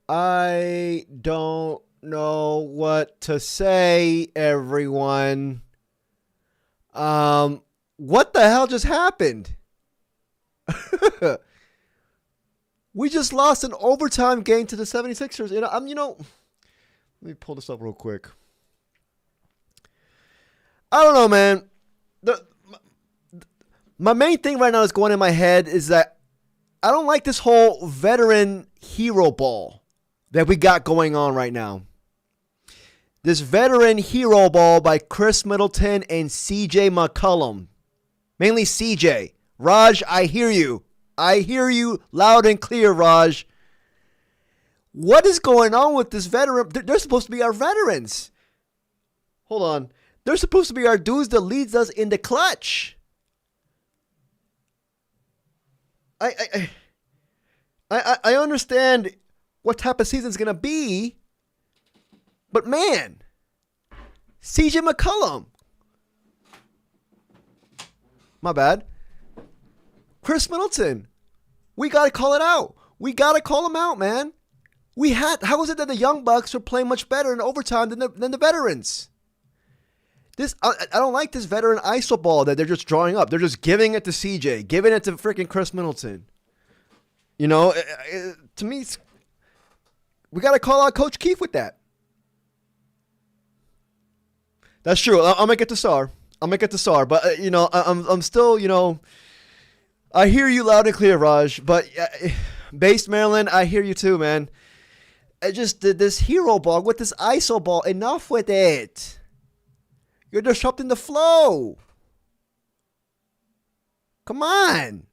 I don't know what to say, everyone. What the hell just happened? We just lost an overtime game to the 76ers. Let me pull this up real quick. I don't know, man. My main thing right now that's going in my head is that I don't like this whole veteran hero ball that we got going on right now. This veteran hero ball by Chris Middleton and CJ McCollum. Mainly CJ. Raj, I hear you. I hear you loud and clear, Raj. What is going on with this veteran? They're supposed to be our veterans. Hold on. They're supposed to be our dudes that leads us in the clutch. I understand what type of season it's going to be. But man, CJ McCollum. My bad. Chris Middleton. We got to call it out. We got to call him out, man. How is it that the Young Bucks are playing much better in overtime than the veterans? I don't like this veteran ISO ball that they're just drawing up. They're just giving it to CJ, giving it to freaking Chris Middleton. To me, we got to call out Coach Keefe with that. That's true. I'll make it to Sarr. But, I'm still, I hear you loud and clear, Raj. But based Maryland, I hear you too, man. I just did this hero ball with this ISO ball. Enough with it. You're disrupting the flow. Come on.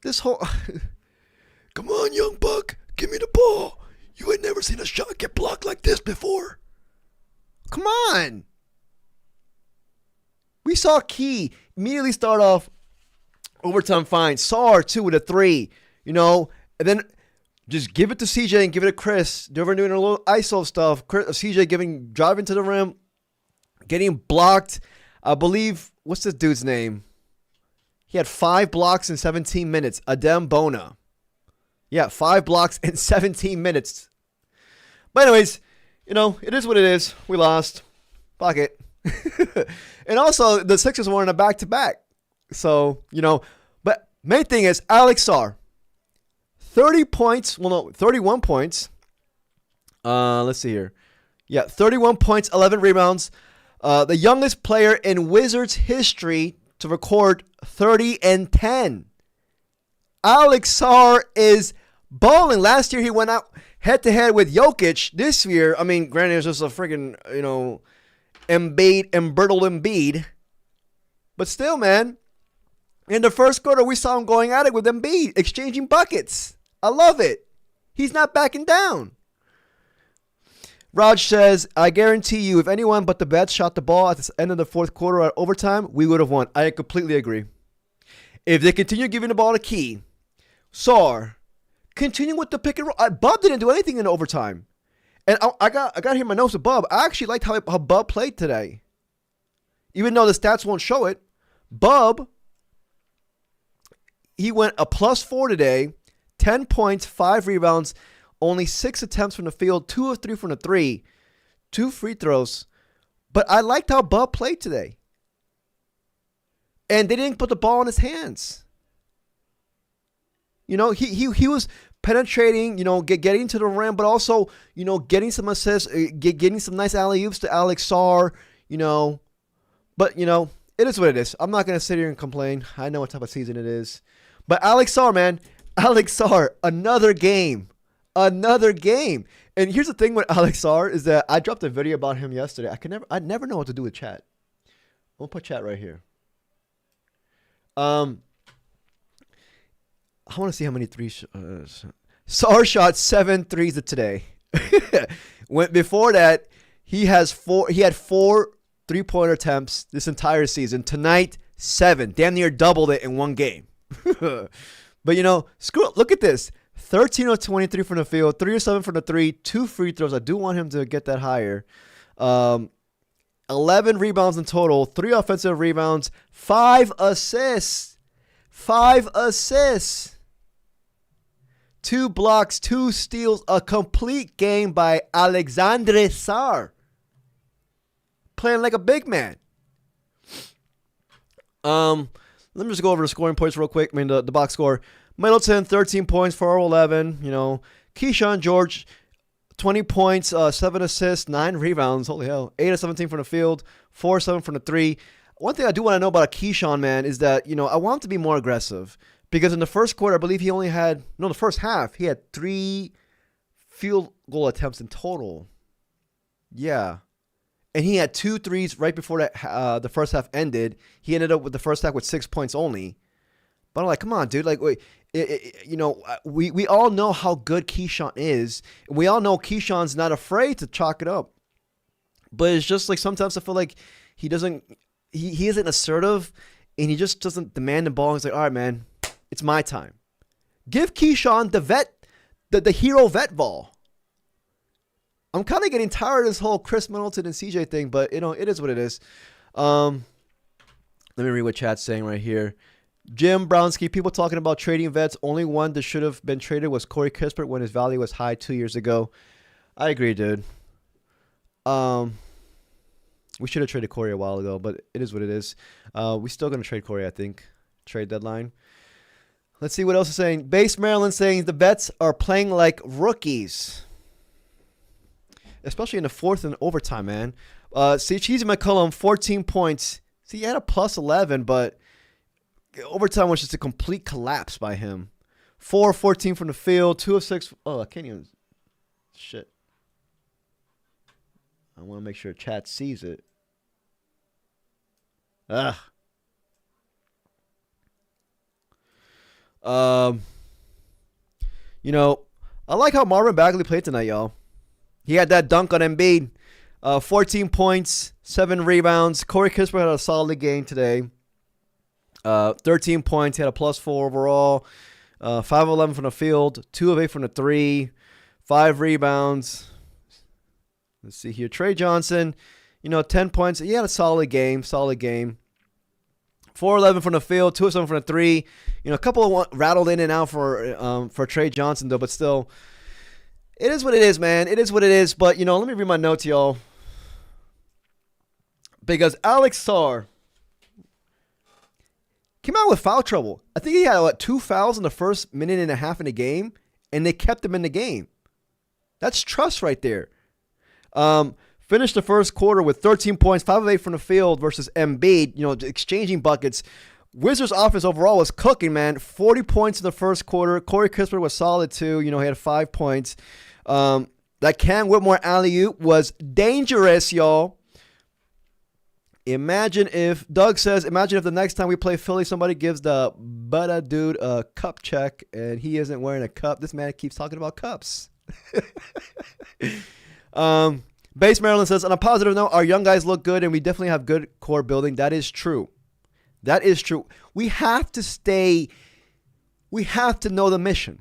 This whole... Come on, young buck. Give me the ball. You ain't never seen a shot get blocked like this before. Come on. We saw Key immediately start off overtime fine. Sarr, 2 with a 3. And then just give it to CJ and give it to Chris. They're doing a little ISO stuff. CJ driving to the rim, getting blocked. I believe, what's this dude's name? He had 5 blocks in 17 minutes. Adem Bona. Yeah, 5 blocks in 17 minutes. But anyways, it is what it is. We lost. Fuck it. And also, the Sixers were in a back-to-back. So, but main thing is Alex Sarr. 30 points. Well, no, 31 points. Let's see here. Yeah, 31 points, 11 rebounds. The youngest player in Wizards history to record 30 and 10. Alex Sarr is balling. Last year he went out head-to-head with Jokic. This year, granted, it was just a freaking, Embiid. But still, man, in the first quarter, we saw him going at it with Embiid, exchanging buckets. I love it. He's not backing down. Raj says, I guarantee you, if anyone but the Bets shot the ball at the end of the fourth quarter at overtime, we would have won. I completely agree. If they continue giving the ball to Key, Sarr, continue with the pick and roll. Bub didn't do anything in overtime. And I got here my notes with Bub. I actually liked how Bub played today. Even though the stats won't show it, Bub, he went a +4 today, 10 points, 5 rebounds, only 6 attempts from the field, 2 of 3 from the 3, 2 free throws. But I liked how Bub played today. And they didn't put the ball in his hands. He was penetrating, getting to the rim, but also, getting some assists, getting some nice alley-oops to Alex Sarr, But, it is what it is. I'm not going to sit here and complain. I know what type of season it is. But Alex Sarr, man. Alex Sarr, another game. Another game. And here's the thing with Alex Sarr is that I dropped a video about him yesterday. I never know what to do with chat. I'll put chat right here. I want to see how many threes. Sarr shot 7 threes today. Before that, he had 4 3-pointer attempts this entire season. Tonight, 7. Damn near doubled it in one game. But, screw it. Look at this. 13 of 23 from the field, 3 of 7 from the 3, 2 free throws. I do want him to get that higher. 11 rebounds in total, 3 offensive rebounds, 5 assists. 5 assists. 2 blocks, 2 steals, a complete game by Alexandre Sarr. Playing like a big man. Let me just go over the scoring points real quick. I mean, the box score. Middleton, 13 points, 4-11. Keyshawn George, 20 points, 7 assists, 9 rebounds. Holy hell. 8 of 17 from the field, 4 of 7 from the 3. One thing I do want to know about Keyshawn, man, is that, I want him to be more aggressive. Because in the first quarter, I believe he only had, the first half, he had 3 field goal attempts in total. Yeah. And he had 2 threes right before that the first half ended. He ended up with the first half with 6 points only. But I'm like, come on, dude. Like, wait, we all know how good Keyshawn is. We all know Keyshawn's not afraid to chalk it up. But it's just like sometimes I feel like he isn't assertive, and he just doesn't demand the ball. He's like, all right, man, it's my time. Give Keyshawn the hero vet ball. I'm kind of getting tired of this whole Chris Middleton and CJ thing, but it is what it is. Let me read what chat's saying right here. Jim Brownsky, people talking about trading vets. Only one that should have been traded was Corey Kispert when his value was high 2 years ago. I agree, dude. We should have traded Corey a while ago, but it is what it is. We're still going to trade Corey, I think. Trade deadline. Let's see what else is saying. Base Maryland saying the vets are playing like rookies. Especially in the fourth and overtime, man. See, Cheesy McCullum, 14 points. See, he had a plus 11, but overtime was just a complete collapse by him. 4 of 14 from the field, 2 of 6. Oh, I can't even. Shit. I want to make sure chat sees it. Ugh. I like how Marvin Bagley played tonight, y'all. He had that dunk on Embiid. 14 points, 7 rebounds. Corey Kispert had a solid game today. 13 points. He had a plus 4 overall. 5 of 11 from the field. 2 of 8 from the 3. 5 rebounds. Let's see here. Trey Johnson, 10 points. He had a solid game. 4-11 from the field. 2 of 7 from the 3. A couple of rattled in and out for Trey Johnson, though, but still. It is what it is, man. It is what it is. But, let me read my notes, y'all. Because Alex Sarr came out with foul trouble. I think he had, 2 fouls in the first minute and a half in the game, and they kept him in the game. That's trust right there. Finished the first quarter with 13 points, 5 of 8 from the field versus Embiid, exchanging buckets. Wizards offense overall was cooking, man. 40 points in the first quarter. Corey Kispert was solid too. He had 5 points. That Cam Whitmore alley-oop was dangerous, y'all. Imagine if the next time we play Philly, somebody gives the Butter dude a cup check and he isn't wearing a cup. This man keeps talking about cups. Base Maryland says, on a positive note, our young guys look good and we definitely have good core building. That is true. That is true. We have to know the mission.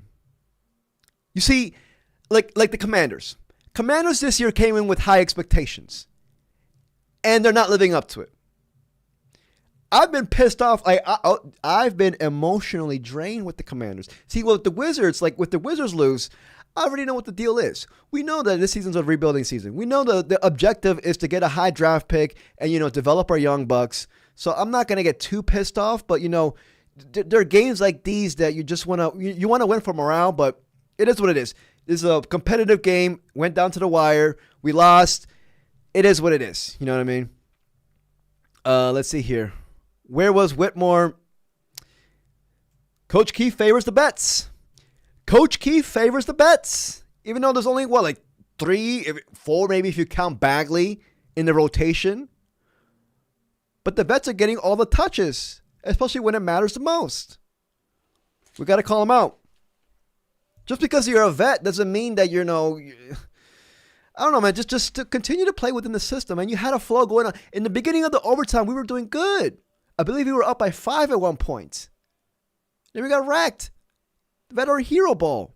You see, like the Commanders. Commanders this year came in with high expectations. And they're not living up to it. I've been pissed off. I've been emotionally drained with the Commanders. See, with the Wizards, with the Wizards lose, I already know what the deal is. We know that this season's a rebuilding season. We know the objective is to get a high draft pick and, develop our young bucks. So I'm not going to get too pissed off. But, there are games like these that you just want to you want to win for morale. But it is what it is. This is a competitive game. Went down to the wire. We lost. It is what it is. You know what I mean? Let's see here. Where was Whitmore? Coach Keefe favors the bets. Coach Keefe favors the bets. Even though there's only, 3, 4 maybe if you count Bagley in the rotation. But the vets are getting all the touches, especially when it matters the most. We got to call them out. Just because you're a vet doesn't mean that you're I don't know, man. Just to continue to play within the system. And you had a flow going on. In the beginning of the overtime, we were doing good. I believe we were up by 5 at one point. Then we got wrecked. The veteran hero ball.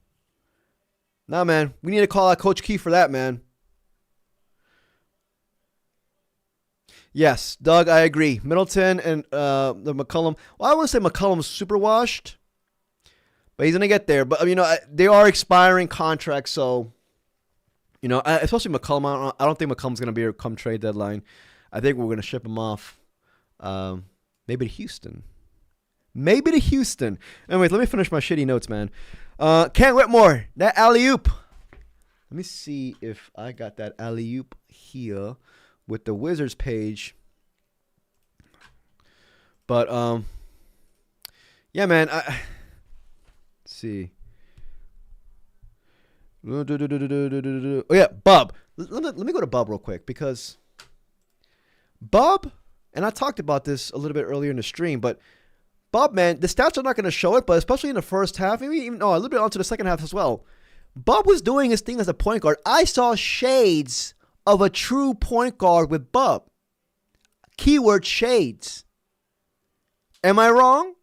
Nah, man. We need to call out Coach Keefe for that, man. Yes, Doug, I agree. Middleton and the McCollum. Well, I wouldn't say McCollum's super washed. But he's gonna get there. But they are expiring contracts, so especially McCollum. I don't think McCollum's gonna be here come trade deadline. I think we're gonna ship him off. Maybe to Houston. Maybe to Houston. Anyways, let me finish my shitty notes, man. Kent Whitmore, that alley-oop. Let me see if I got that alley-oop here with the Wizards page. But, yeah, man. Let's see. Oh, yeah, Bub. Let me go to Bub real quick because Bub, and I talked about this a little bit earlier in the stream, but Bub, man, the stats are not going to show it, but especially in the first half, maybe even a little bit onto the second half as well. Bub was doing his thing as a point guard. I saw shades of a true point guard with Bub. Keyword shades. Am I wrong?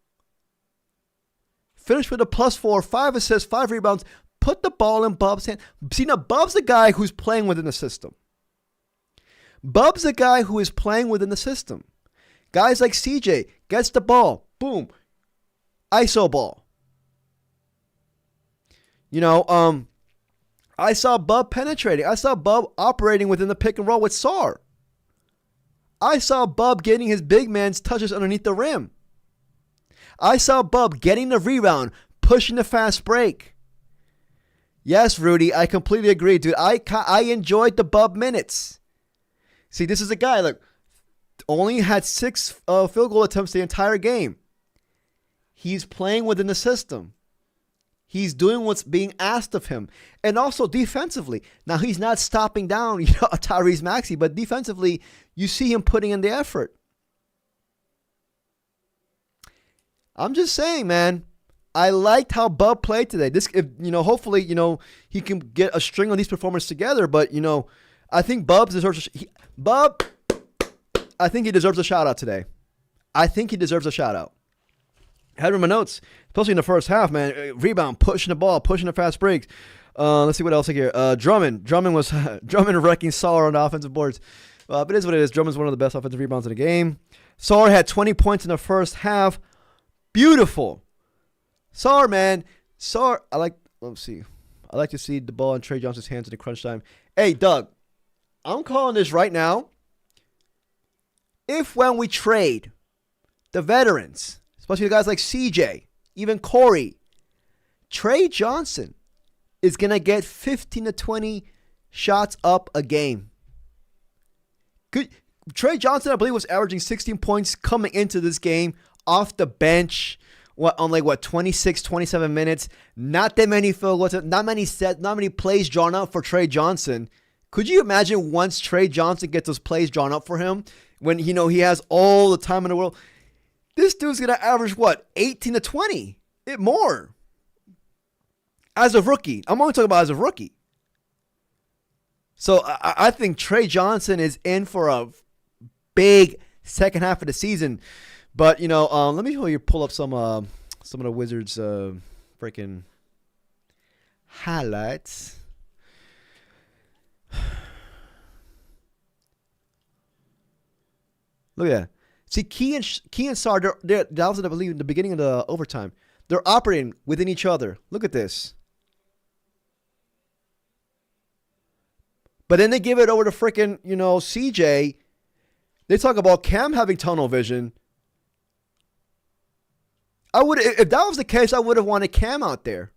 Finished with a +4, 5 assists, 5 rebounds. Put the ball in Bub's hand. See, now Bub's the guy who's playing within the system. Bub's the guy who is playing within the system. Guys like CJ gets the ball. Boom. ISO ball. I saw Bub penetrating. I saw Bub operating within the pick and roll with Sarr. I saw Bub getting his big man's touches underneath the rim. I saw Bub getting the rebound, pushing the fast break. Yes, Rudy, I completely agree, dude. I enjoyed the Bub minutes. See, this is a guy, look, only had 6 field goal attempts the entire game. He's playing within the system. He's doing what's being asked of him. And also defensively. Now, he's not stopping down Tyrese Maxey, but defensively, you see him putting in the effort. I'm just saying, man. I liked how Bub played today. Hopefully, he can get a string of these performances together. But, I think Bub deserves I think he deserves a shout-out today. I think he deserves a shout-out. I had in my notes, especially in the first half, man. Rebound, pushing the ball, pushing the fast breaks. Let's see what else here. Drummond was Drummond wrecking Sarr on the offensive boards. But it is what it is. Drummond's one of the best offensive rebounds in the game. Sarr had 20 points in the first half. Beautiful. Sarr, man. Sarr, let's see. I like to see the ball in Trey Johnson's hands in the crunch time. Hey, Doug, I'm calling this right now. If when we trade the veterans, especially the guys like CJ, even Corey, Trey Johnson is going to get 15 to 20 shots up a game. Trey Johnson, I believe, was averaging 16 points coming into this game off the bench. On 26, 27 minutes. Not that many field goals, not many sets, not many plays drawn up for Trey Johnson. Could you imagine once Trey Johnson gets those plays drawn up for him, when he has all the time in the world? This dude's going to average, 18 to 20? More. As a rookie. I'm only talking about as a rookie. So I think Trey Johnson is in for a big second half of the season. But, let me pull up some of the Wizards' freaking highlights. Look at that. See, Key and Sarr, that was, I believe, in the beginning of the overtime. They're operating within each other. Look at this. But then they give it over to freaking, CJ. They talk about Cam having tunnel vision. If that was the case, I would have wanted Cam out there.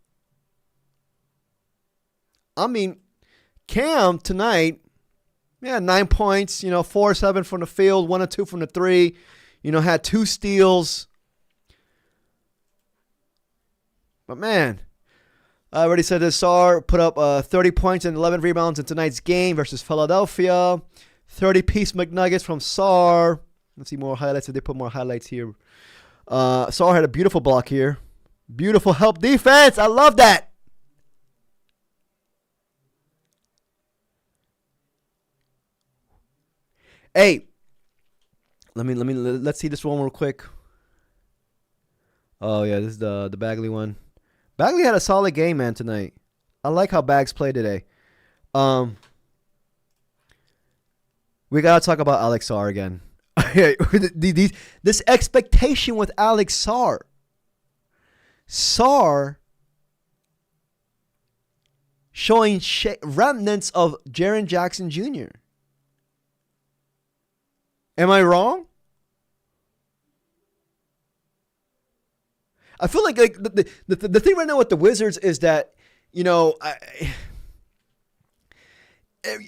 I mean, Cam tonight, 9 points, 4-7 from the field, 1-2 from the 3, had 2 steals. But man, I already said this. Sarr put up 30 points and 11 rebounds in tonight's game versus Philadelphia. 30-piece McNuggets from Sarr. Let's see more highlights if they put more highlights here. Sarr had a beautiful block here. Beautiful help defense. I love that. Hey, let's see this one real quick. Oh yeah, this is the Bagley one. Bagley had a solid game, man, tonight. I like how Bags played today. We gotta talk about Alex Sarr again. This expectation with Alex Sarr. Sarr showing remnants of Jaren Jackson Jr. Am I wrong? I feel like the thing right now with the Wizards is that, you know,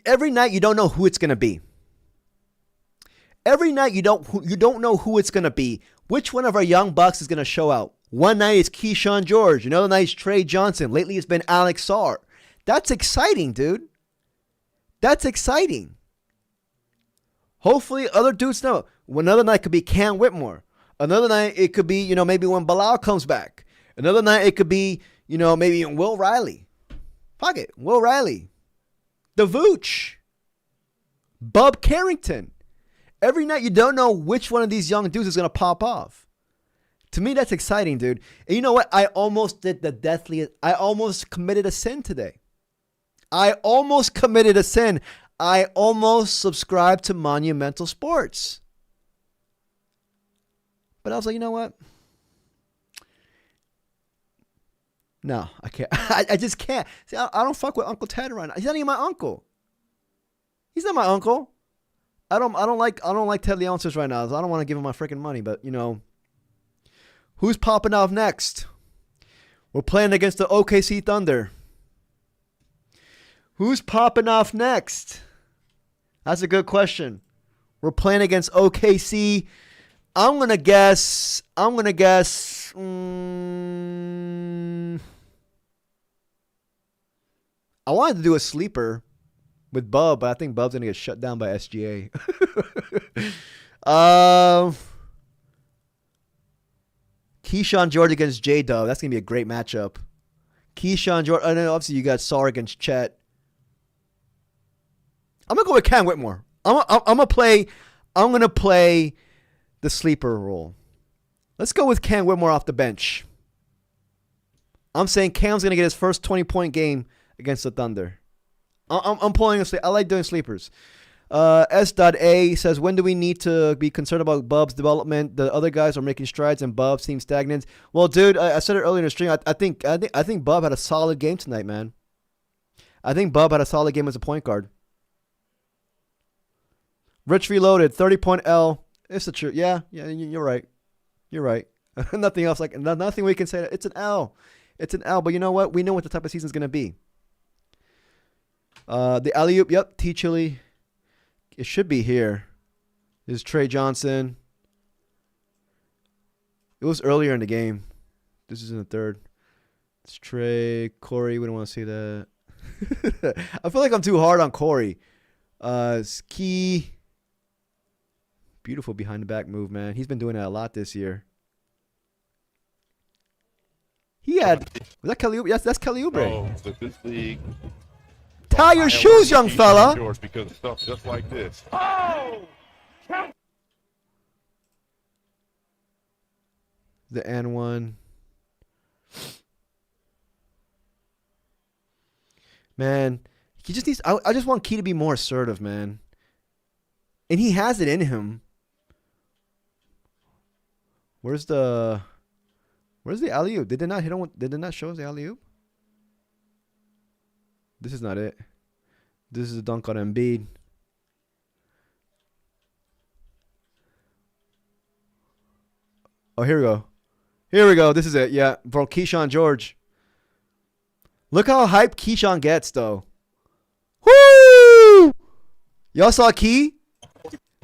every night you don't know who it's going to be. Every night you don't know who it's going to be. Which one of our young bucks is going to show out? One night it's Keyshawn George. Another night it's Trey Johnson. Lately it's been Alex Sarr. That's exciting, dude. That's exciting. Hopefully other dudes know. Another night could be Cam Whitmore. Another night it could be, you know, maybe when Bilal comes back. Another night it could be, you know, maybe Will Riley. Fuck it. Will Riley. The Vooch. Bub Carrington. Every night you don't know which one of these young dudes is going to pop off. To me, that's exciting, dude. And you know what? I almost committed a sin today. I almost committed a sin. I almost subscribed to Monumental Sports. But I was like, you know what? No, I can't. I just can't. See, I don't fuck with Uncle Ted right now. He's not even my uncle. He's not my uncle. I don't like Ted Leonsis right now. So I don't want to give him my freaking money. But you know, who's popping off next? We're playing against the OKC Thunder. Who's popping off next? That's a good question. We're playing against OKC. I'm gonna guess. I wanted to do a sleeper with Bub, but I think Bub's gonna get shut down by SGA. Keyshawn George against J-Dub. That's gonna be a great matchup. Keyshawn George. And then obviously you got Sarr against Chet. I'm gonna go with Cam Whitmore. I'm gonna play the sleeper role. Let's go with Cam Whitmore off the bench. I'm saying Cam's going to get his first 20-point game against the Thunder. I'm pulling a sleep. I like doing sleepers. S.A says, when do we need to be concerned about Bub's development? The other guys are making strides and Bub seems stagnant. Well, dude, I said it earlier in the stream. I think Bub had a solid game tonight, man. I think Bub had a solid game as a point guard. Rich Reloaded, 30-point L. It's the truth. Yeah, you're right. You're right. Nothing else. Nothing we can say. It's an L. It's an L. But you know what? We know what the type of season is going to be. The alley-oop. Yep. T. Chili. It should be here. This is Trey Johnson. It was earlier in the game. This is in the third. It's Trey. Corey. We don't want to see that. I feel like I'm too hard on Corey. Ski. Beautiful behind the back move, man. He's been doing that a lot this year. Was that Kelly Oubre? Yes, that's Kelly Oubre. Oh, so this league. Tie your shoes, young fella. Because of stuff just like this. Oh! The N1. Man, he just needs. I just want Key to be more assertive, man. And he has it in him. Where's the alley-oop? Did they not show us the alley-oop? This is not it. This is a dunk on Embiid. Oh, here we go. Here we go. This is it. Yeah, bro, Keyshawn George. Look how hyped Keyshawn gets, though. Woo! Y'all saw Key?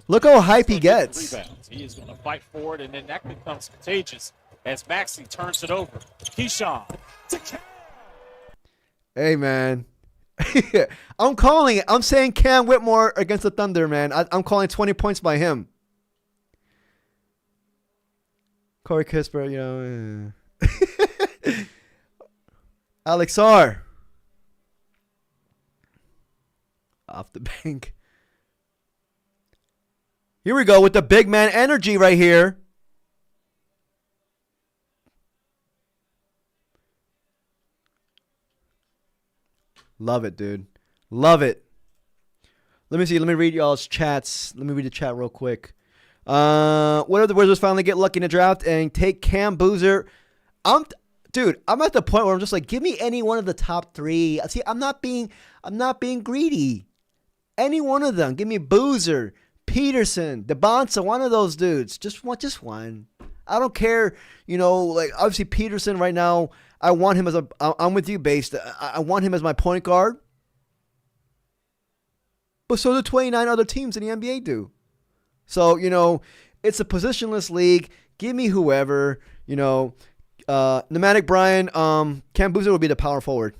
Look how hype he gets. He is going to fight for it, and then that becomes contagious as Maxey turns it over. Keyshawn. Hey, man. I'm calling it. I'm saying Cam Whitmore against the Thunder, man. I'm calling 20 points by him. Corey Kispert, you know. Alex Sarr. Off the bank. Here we go with the big man energy right here. Love it, dude. Love it. Let me see. Let me read y'all's chats. Let me read the chat real quick. What if the Wizards finally get lucky in the draft and take Cam Boozer? Dude, I'm at the point where I'm just like, give me any one of the top 3. See, I'm not being greedy. Any one of them. Give me Boozer, Peterson, DeBonsa, one of those dudes. Just one. I don't care, like obviously Peterson right now, I want him I'm with you, Based. I want him as my point guard. But so do 29 other teams in the NBA do. So, it's a positionless league. Give me whoever, Pneumatic Brian, Cam Boozer will be the power forward.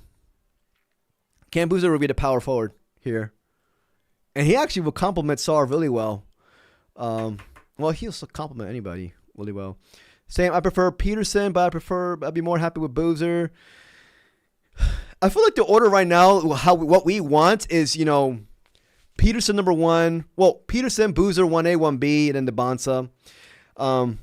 Cam Boozer will be the power forward here. And he actually will complement Sarr really well. Well, he'll complement anybody really well. Same, I prefer Peterson, but I'd be more happy with Boozer. I feel like the order right now, what we want is, Peterson number 1. Well, Peterson, Boozer 1A, 1B, and then DeBonsa. Well,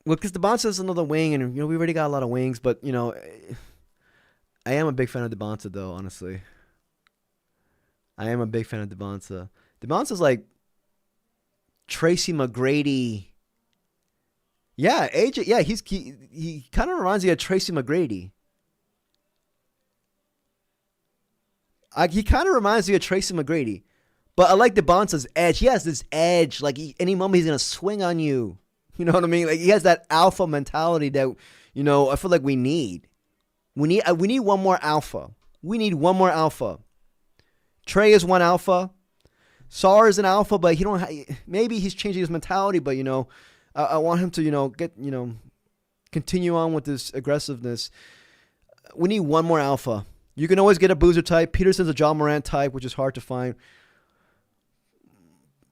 because DeBonsa is another wing, and we already got a lot of wings, but I am a big fan of DeBonsa, though. Honestly, I am a big fan of DeBonsa. DeBonsa's like Tracy McGrady. Yeah, AJ. Yeah, he kind of reminds me of Tracy McGrady. He kind of reminds me of Tracy McGrady, but I like DeBonsa's edge. He has this edge, like any moment he's gonna swing on you. You know what I mean? Like he has that alpha mentality that I feel like we need. We need one more alpha. We need one more alpha. Trey is one alpha. Sarr is an alpha, but maybe he's changing his mentality. But I want him to get continue on with this aggressiveness. We need one more alpha. You can always get a Boozer type. Peterson's a John Morant type, which is hard to find.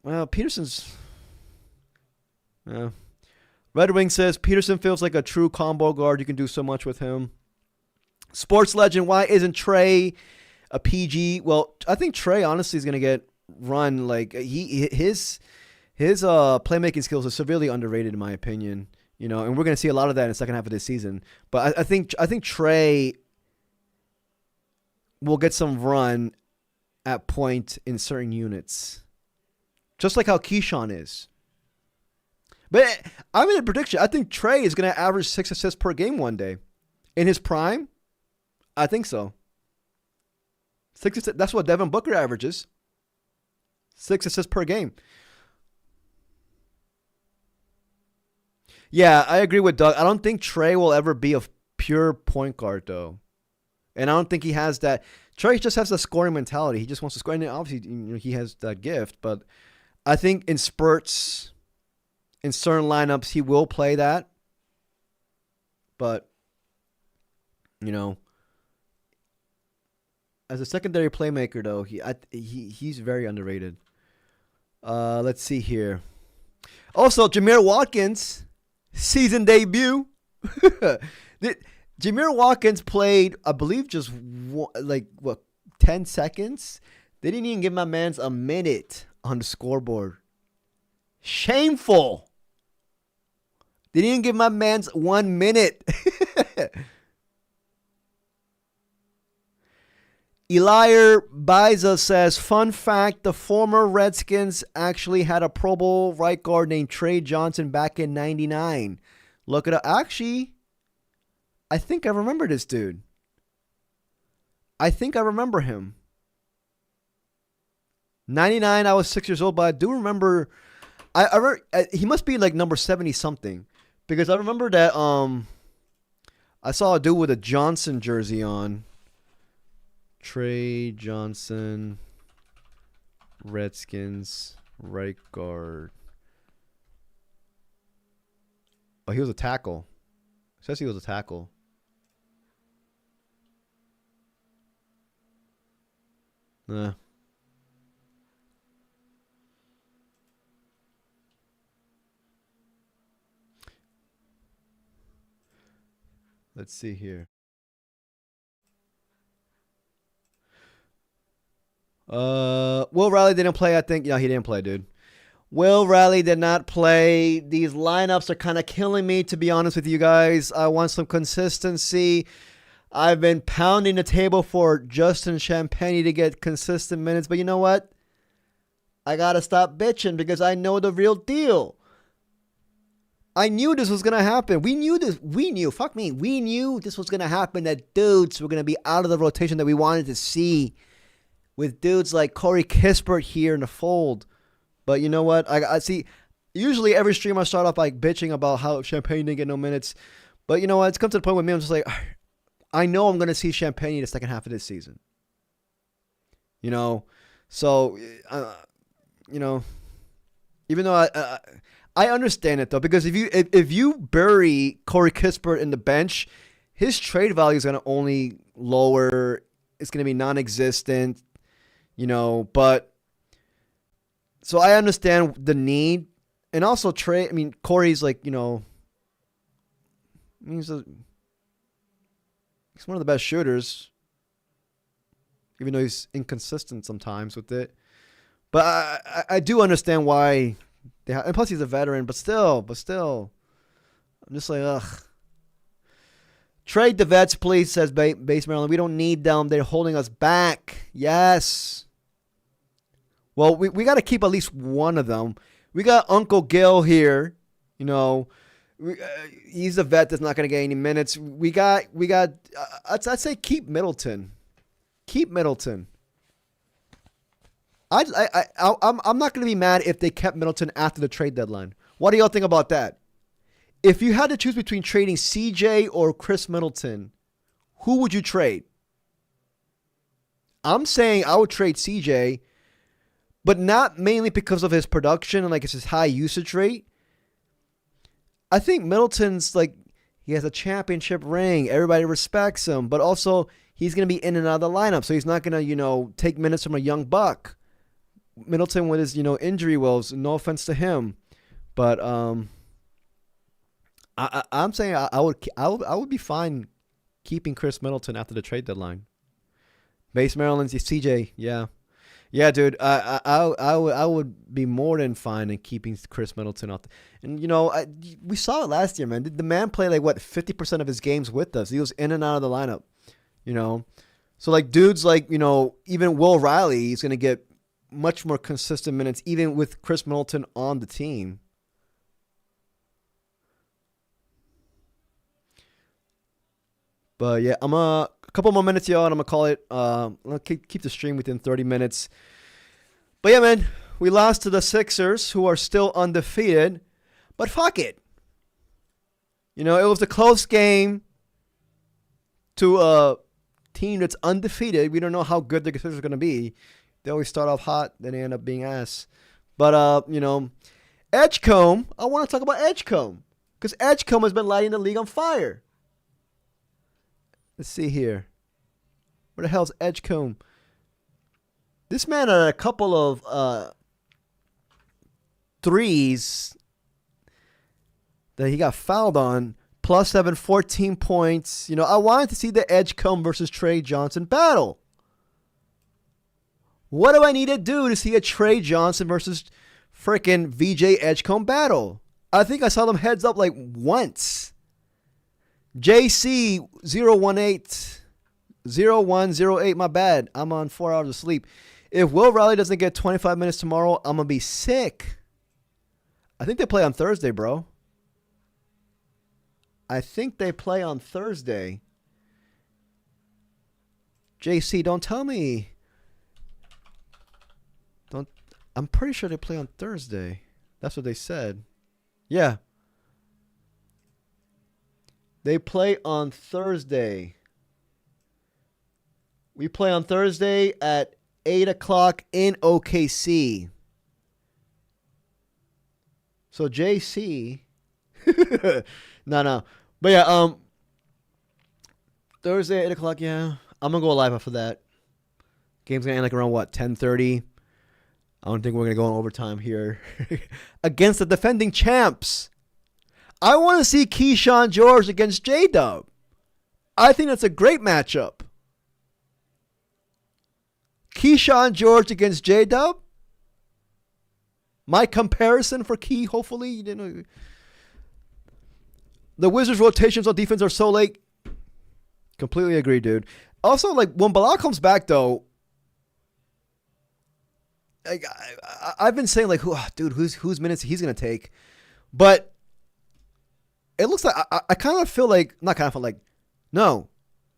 Well, Peterson's... Red Wing says, Peterson feels like a true combo guard. You can do so much with him. Sports Legend, why isn't Trey a PG? Well, I think Trey, honestly, is going to get run. Like, his playmaking skills are severely underrated, in my opinion. And we're going to see a lot of that in the second half of this season. But I think Trey will get some run at point in certain units. Just like how Keyshawn is. But I'm in a prediction. I think Trey is going to average 6 assists per game one day. In his prime, I think so. 6 assists, that's what Devin Booker averages. 6 assists per game. Yeah, I agree with Doug. I don't think Trey will ever be a pure point guard, though. And I don't think he has that. Trey just has the scoring mentality. He just wants to score. And obviously, he has that gift. But I think in spurts, in certain lineups, he will play that. But, as a secondary playmaker, though, he's very underrated. Let's see here. Also, Jameer Watkins, season debut. Jameer Watkins played, I believe, just 10 seconds? They didn't even give my mans a minute on the scoreboard. Shameful. They didn't give my mans 1 minute. Eliar Biza says, fun fact, the former Redskins actually had a Pro Bowl right guard named Trey Johnson back in 99. Look it up. Actually, I think I remember this dude. I think I remember him. 99, I was 6 years old, but I do remember. I remember he must be like number 70 something, because I remember that I saw a dude with a Johnson jersey on. Trey Johnson, Redskins, right guard. Oh, he was a tackle. It says he was a tackle. Let's see here. Will Riley didn't play, I think. Yeah, he didn't play, dude. Will Riley did not play. These lineups are kind of killing me, to be honest with you guys. I want some consistency. I've been pounding the table for Justin Champagnie to get consistent minutes, but you know what? I got to stop bitching because I know the real deal. I knew this was gonna happen. We knew this. We knew. Fuck me. We knew this was gonna happen. That dudes were gonna be out of the rotation that we wanted to see, with dudes like Corey Kispert here in the fold. But you know what? I see. Usually every stream I start off like bitching about how Champagne didn't get no minutes. But you know what? It's come to the point with me. I'm just like, I know I'm gonna see Champagne the second half of this season. You know, so you know, even though I understand it though, because if you bury Corey Kispert in the bench, his trade value is going to only lower. It's going to be non-existent, you know. But so I understand the need, and also trade. I mean, Corey's like, you know, he's one of the best shooters, even though he's inconsistent sometimes with it. But I do understand why. And plus he's a veteran, but still, I'm just like, ugh. Trade the vets, please, says Base Maryland. We don't need them. They're holding us back. Yes. Well, we got to keep at least one of them. We got Uncle Gil here. You know, he's a vet that's not going to get any minutes. We got. I'd say keep Middleton. Keep Middleton. I'm not going to be mad if they kept Middleton after the trade deadline. What do y'all think about that? If you had to choose between trading CJ or Chris Middleton, who would you trade? I'm saying I would trade CJ, but not mainly because of his production and like it's his high usage rate. I think Middleton's like, he has a championship ring. Everybody respects him, but also he's going to be in and out of the lineup, so he's not going to, you know, take minutes from a young buck. Middleton with his, you know, injury woes. No offense to him, but I'm saying I would be fine keeping Chris Middleton after the trade deadline. Base Maryland's CJ, yeah, dude. I would be more than fine in keeping Chris Middleton out. And you know, we saw it last year, man. The man played like what 50% of his games with us. He was in and out of the lineup, you know. So like dudes like, you know, even Will Riley, he's gonna get much more consistent minutes, even with Chris Middleton on the team. But yeah, I'm a couple more minutes, y'all, and I'm gonna call it. I'll keep the stream within 30 minutes. But yeah, man, we lost to the Sixers, who are still undefeated. But fuck it. You know, it was a close game to a team that's undefeated. We don't know how good the Sixers are gonna be. They always start off hot, then they end up being ass. But, you know, Edgecombe, I want to talk about Edgecombe. Because Edgecombe has been lighting the league on fire. Let's see here. Where the hell's Edgecombe? This man had a couple of threes that he got fouled on. +7, 14 points. You know, I wanted to see the Edgecombe versus Trey Johnson battle. What do I need to do to see a Trey Johnson versus freaking VJ Edgecombe battle? I think I saw them heads up like once. JC 0108, my bad. I'm on 4 hours of sleep. If Will Riley doesn't get 25 minutes tomorrow, I'm going to be sick. I think they play on Thursday, bro. I think they play on Thursday. JC, don't tell me. I'm pretty sure they play on Thursday. That's what they said. Yeah. They play on Thursday. We play on Thursday at 8 o'clock in OKC. So JC. No. But yeah, Thursday at 8 o'clock, yeah. I'm going to go live after that. Game's going to end like around, what, 10:30? I don't think we're going to go in overtime here. Against the defending champs. I want to see Keyshawn George against J-Dub. I think that's a great matchup. Keyshawn George against J-Dub. My comparison for Key, hopefully. You know, the Wizards' rotations on defense are so late. Completely agree, dude. Also, like, when Bilal comes back, though, I've been saying, like, whose minutes he's going to take. But it looks like I kind of feel like not kind of feel like no,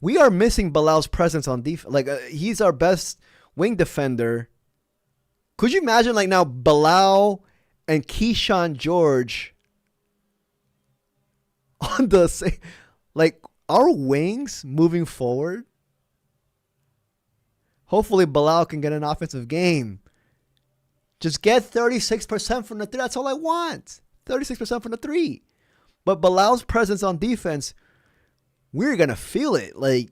we are missing Bilal's presence on defense. Like he's our best wing defender. Could you imagine like now Bilal and Keyshawn George on the same, like our wings moving forward? Hopefully Bilal can get an offensive game. Just get 36% from the three. That's all I want. 36% from the three. But Bilal's presence on defense, we're going to feel it. Like,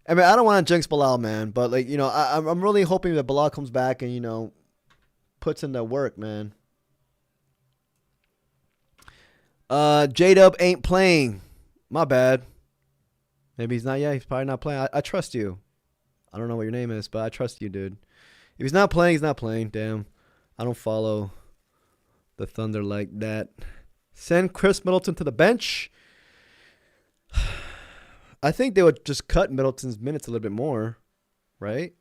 I mean, I don't want to jinx Bilal, man. But, like, you know, I'm really hoping that Bilal comes back and, you know, puts in the work, man. J-Dub ain't playing. My bad. Maybe he's not yet. He's probably not playing. I trust you. I don't know what your name is, but I trust you, dude. If he's not playing, he's not playing. Damn. I don't follow the Thunder like that. Send Chris Middleton to the bench. I think they would just cut Middleton's minutes a little bit more, right?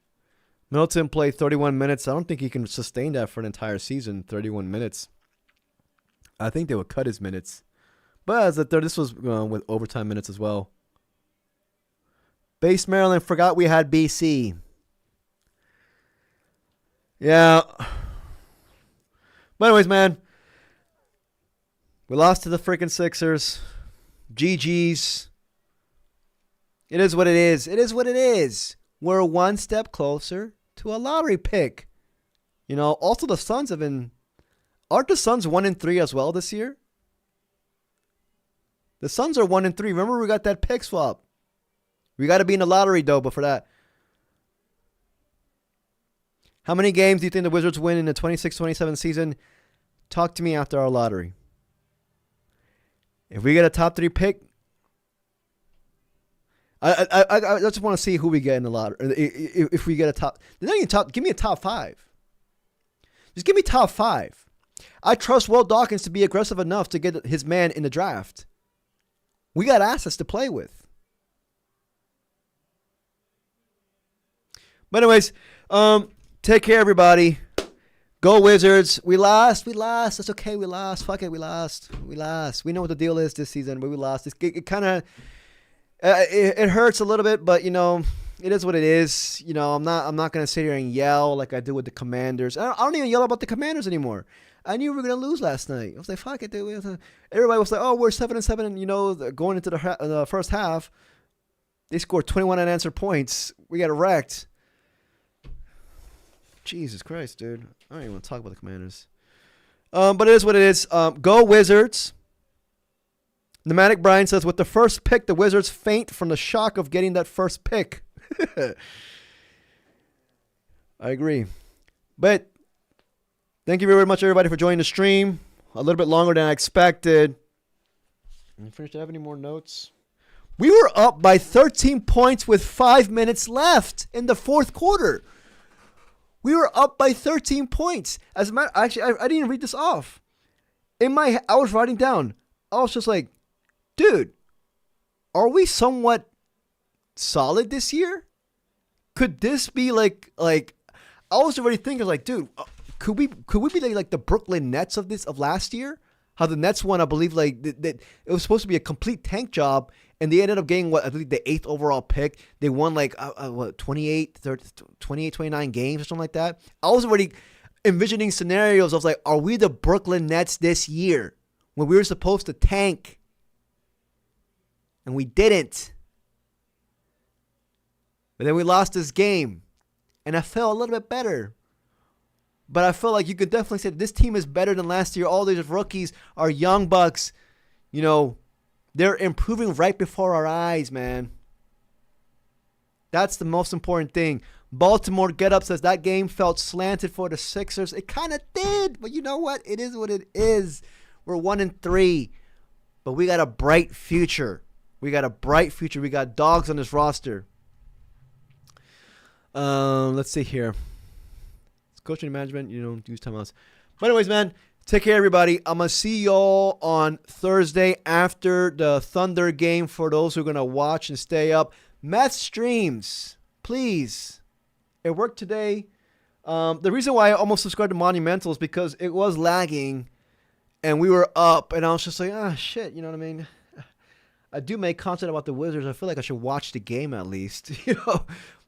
Middleton played 31 minutes. I don't think he can sustain that for an entire season, 31 minutes. I think they would cut his minutes. But as this was with overtime minutes as well. Base Maryland forgot we had BC. Yeah. But anyways, man. We lost to the freaking Sixers. GG's. It is what it is. It is what it is. We're one step closer to a lottery pick. You know, also the Suns have been... Aren't the Suns 1-3 as well this year? The Suns are 1-3. Remember we got that pick swap. We got to be in the lottery, though, but for that. How many games do you think the Wizards win in the 26-27 season? Talk to me after our lottery. If we get a top 3 pick, I just want to see who we get in the lottery. If we get a top, not even top, give me a top 5. Just give me top 5. I trust Will Dawkins to be aggressive enough to get his man in the draft. We got assets to play with. But anyways, take care, everybody. Go Wizards. We lost. That's okay. We lost. Fuck it. We lost. We know what the deal is this season, but we lost. It kind of it hurts a little bit, but you know, it is what it is. You know, I'm not gonna sit here and yell like I do with the Commanders. I don't even yell about the Commanders anymore. I knew we were gonna lose last night. I was like, fuck it, dude. Everybody was like, oh, we're 7-7. You know, going into the first half, they scored 21 unanswered points. We got wrecked. Jesus Christ, dude. I don't even want to talk about the Commanders. But it is what it is. Go Wizards. Pneumatic Brian says, with the first pick, the Wizards faint from the shock of getting that first pick. I agree. But thank you very much, everybody, for joining the stream. A little bit longer than I expected. Did I have any more notes? We were up by 13 points with 5 minutes left in the fourth quarter. We were up by 13 points. As a matter, actually, I didn't read this off. I was writing down. I was just like, dude, are we somewhat solid this year? Could this be like I was already thinking like, dude, could we be like the Brooklyn Nets of last year? How the Nets won, I believe, like that it was supposed to be a complete tank job, and they ended up getting I believe the 8th overall pick. They won like 28, 29 games or something like that. I was already envisioning scenarios. I was like, are we the Brooklyn Nets this year when we were supposed to tank? And we didn't. But then we lost this game. And I felt a little bit better. But I feel like you could definitely say this team is better than last year. All these rookies are young bucks. You know, they're improving right before our eyes, man. That's the most important thing. Baltimore Get Up says that game felt slanted for the Sixers. It kind of did. But you know what? It is what it is. We're 1-3. But we got a bright future. We got dogs on this roster. Let's see here. Coaching and management, you don't use timeouts. But anyways, man, take care, everybody. I'm going to see y'all on Thursday after the Thunder game for those who are going to watch and stay up. Mets streams, please. It worked today. The reason why I almost subscribed to Monumental is because it was lagging. and we were up, and I was just like, shit, you know what I mean? I do make content about the Wizards. I feel like I should watch the game at least.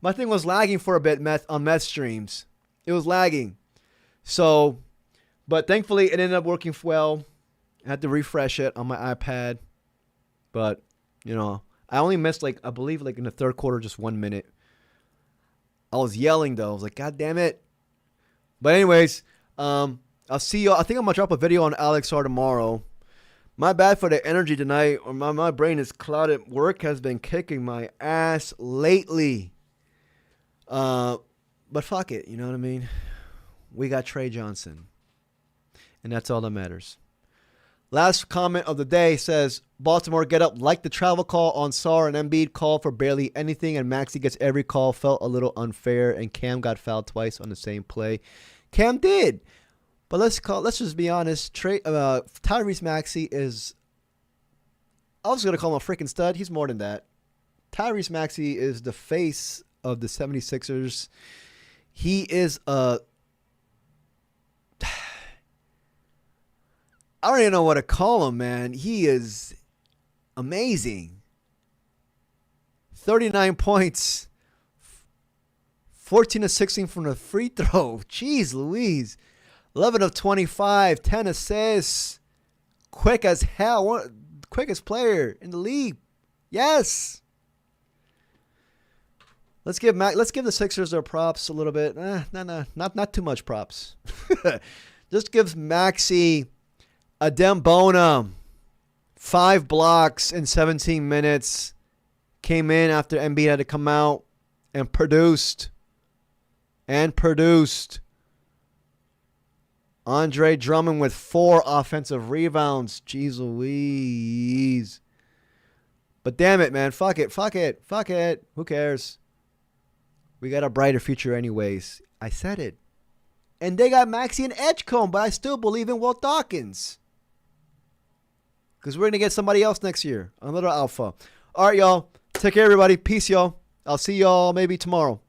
My thing was lagging for a bit on Mets streams. It was lagging. So, but thankfully it ended up working well. I had to refresh it on my iPad. But, I only missed I believe in the third quarter, just 1 minute. I was yelling though. I was like, God damn it. But anyways, I'll see y'all. I think I'm going to drop a video on Alex Sarr tomorrow. My bad for the energy tonight. Or my brain is clouded. Work has been kicking my ass lately. But fuck it. You know what I mean? We got Trey Johnson. And that's all that matters. Last comment of the day says, Baltimore get up like the travel call on Sarr and Embiid call for barely anything, and Maxey gets every call. Felt a little unfair, and Cam got fouled twice on the same play. Cam did. But let's just be honest. Tyrese Maxey is, I was going to call him a freaking stud. He's more than that. Tyrese Maxey is the face of the 76ers. He is I don't even know what to call him, man. He is amazing. 39 points. 14 of 16 from the free throw. Jeez Louise. 11 of 25, 10 assists. Quick as hell. Quickest player in the league. Yes. Let's give the Sixers their props a little bit. Not too much props. Just gives Maxey a Dembona. 5 blocks in 17 minutes. Came in after Embiid had to come out and produced. Andre Drummond with 4 offensive rebounds. Jeez Louise. But damn it, man. Fuck it. Who cares? We got a brighter future anyways. I said it. And they got Maxey and Edgecombe, but I still believe in Walt Dawkins. Because we're going to get somebody else next year. Another alpha. All right, y'all. Take care, everybody. Peace, y'all. I'll see y'all maybe tomorrow.